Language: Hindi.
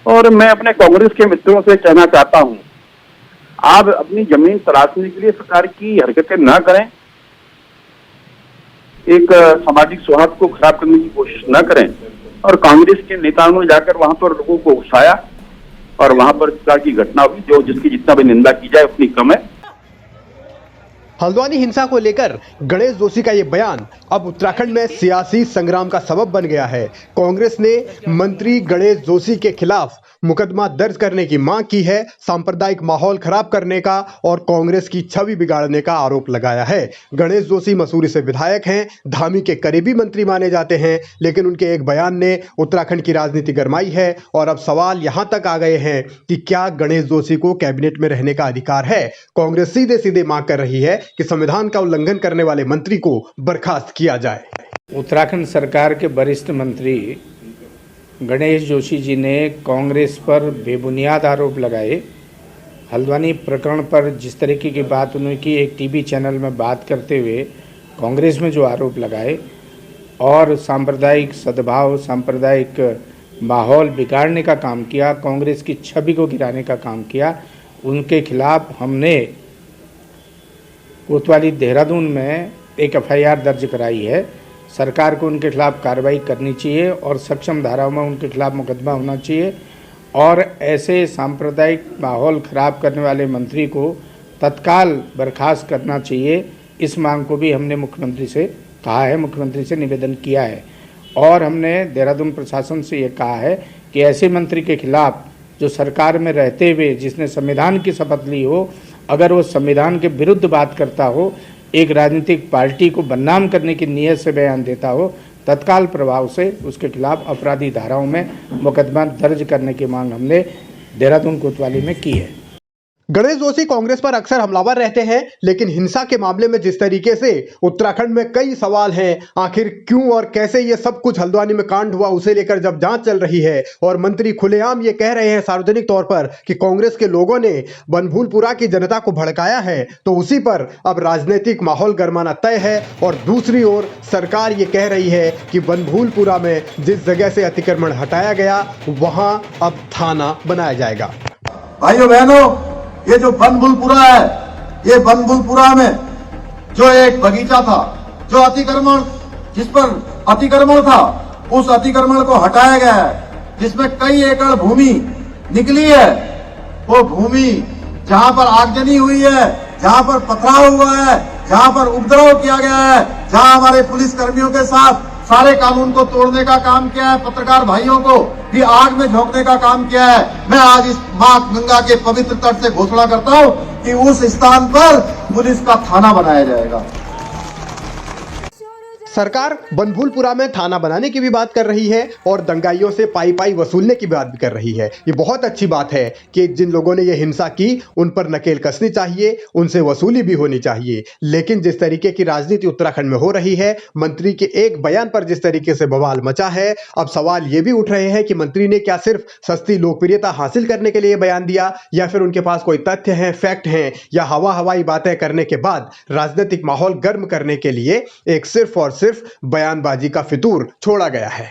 और मैं अपने कांग्रेस के मित्रों से कहना चाहता हूं, आप अपनी जमीन तराशने के लिए सरकार की हरकतें न करें, एक सामाजिक सौहार्द को खराब करने की कोशिश न करें। और कांग्रेस के नेताओं ने जाकर वहां पर लोगों को उकसाया और वहां पर इस प्रकार की घटना हुई, जो जिसकी जितना भी निंदा की जाए उतनी कम है। हल्द्वानी हिंसा को लेकर गणेश जोशी का यह बयान अब उत्तराखंड में सियासी संग्राम का सबब बन गया है। कांग्रेस ने मंत्री गणेश जोशी के खिलाफ मुकदमा दर्ज करने की मांग की है, सांप्रदायिक माहौल खराब करने का और कांग्रेस की छवि बिगाड़ने का आरोप लगाया है। गणेश जोशी मसूरी से विधायक हैं, धामी के करीबी मंत्री माने जाते हैं, लेकिन उनके एक बयान ने उत्तराखंड की राजनीति गरमाई है और अब सवाल यहां तक आ गए हैं कि क्या गणेश जोशी को कैबिनेट में रहने का अधिकार है। कांग्रेस सीधे सीधे मांग कर रही है कि संविधान का उल्लंघन करने वाले मंत्री को बर्खास्त किया जाए। उत्तराखंड सरकार के वरिष्ठ मंत्री गणेश जोशी जी ने कांग्रेस पर बेबुनियाद आरोप लगाए। हल्द्वानी प्रकरण पर जिस तरीके की बात उन्होंने की, एक टीवी चैनल में बात करते हुए कांग्रेस में जो आरोप लगाए और सांप्रदायिक सद्भाव, सांप्रदायिक माहौल बिगाड़ने का काम किया, कांग्रेस की छवि को गिराने का काम किया, उनके खिलाफ हमने कोतवाली देहरादून में एक एफआईआर दर्ज कराई है। सरकार को उनके खिलाफ कार्रवाई करनी चाहिए और सक्षम धाराओं में उनके खिलाफ मुकदमा होना चाहिए और ऐसे सांप्रदायिक माहौल खराब करने वाले मंत्री को तत्काल बर्खास्त करना चाहिए। इस मांग को भी हमने मुख्यमंत्री से कहा है, मुख्यमंत्री से निवेदन किया है और हमने देहरादून प्रशासन से ये कहा है कि ऐसे मंत्री के खिलाफ जो सरकार में रहते हुए जिसने संविधान की शपथ ली हो, अगर वो संविधान के विरुद्ध बात करता हो, एक राजनीतिक पार्टी को बदनाम करने की नीयत से बयान देता हो, तत्काल प्रभाव से उसके खिलाफ अपराधी धाराओं में मुकदमा दर्ज करने की मांग हमने देहरादून कोतवाली में की है। गणेश जोशी कांग्रेस पर अक्सर हमलावर रहते हैं, लेकिन हिंसा के मामले में जिस तरीके से उत्तराखंड में कई सवाल हैं, आखिर क्यों और कैसे ये सब कुछ हल्द्वानी में कांड हुआ, उसे लेकर जब जांच चल रही है और मंत्री खुलेआम ये कह रहे हैं सार्वजनिक तौर पर कि कांग्रेस के लोगों ने बनभूलपुरा की जनता को भड़काया है, तो उसी पर अब राजनीतिक माहौल गरमाना तय है। और दूसरी ओर सरकार ये कह रही है कि बनभूलपुरा में जिस जगह से अतिक्रमण हटाया गया वहां अब थाना बनाया जाएगा। भाइयों बहनों, ये जो बनभूलपुरा है, ये बनभूलपुरा में जो एक बगीचा था, जो अतिक्रमण, जिस पर अतिक्रमण था, उस अतिक्रमण को हटाया गया है, जिसमें कई एकड़ भूमि निकली है। वो भूमि जहां पर आगजनी हुई है, जहां पर पथराव हुआ है, जहां पर उपद्रव किया गया है, जहां हमारे पुलिस कर्मियों के साथ सारे कानून को तोड़ने का काम किया है, पत्रकार भाइयों को भी आग में झोंकने का काम किया है, मैं आज इस मां गंगा के पवित्र तट से घोषणा करता हूं कि उस स्थान पर पुलिस का थाना बनाया जाएगा। सरकार बनभूलपुरा में थाना बनाने की भी बात कर रही है और दंगाइयों से पाई वसूलने की बात भी कर रही है। ये बहुत अच्छी बात है कि जिन लोगों ने ये हिंसा की उन पर नकेल कसनी चाहिए, उनसे वसूली भी होनी चाहिए। लेकिन जिस तरीके की राजनीति उत्तराखंड में हो रही है, मंत्री के एक बयान पर जिस तरीके से बवाल मचा है, अब सवाल ये भी उठ रहे हैं कि मंत्री ने क्या सिर्फ सस्ती लोकप्रियता हासिल करने के लिए बयान दिया या फिर उनके पास कोई तथ्य हैं, फैक्ट हैं, या हवाई बातें करने के बाद राजनीतिक माहौल गर्म करने के लिए एक सिर्फ और सिर्फ बयानबाजी का फितूर छोड़ा गया है।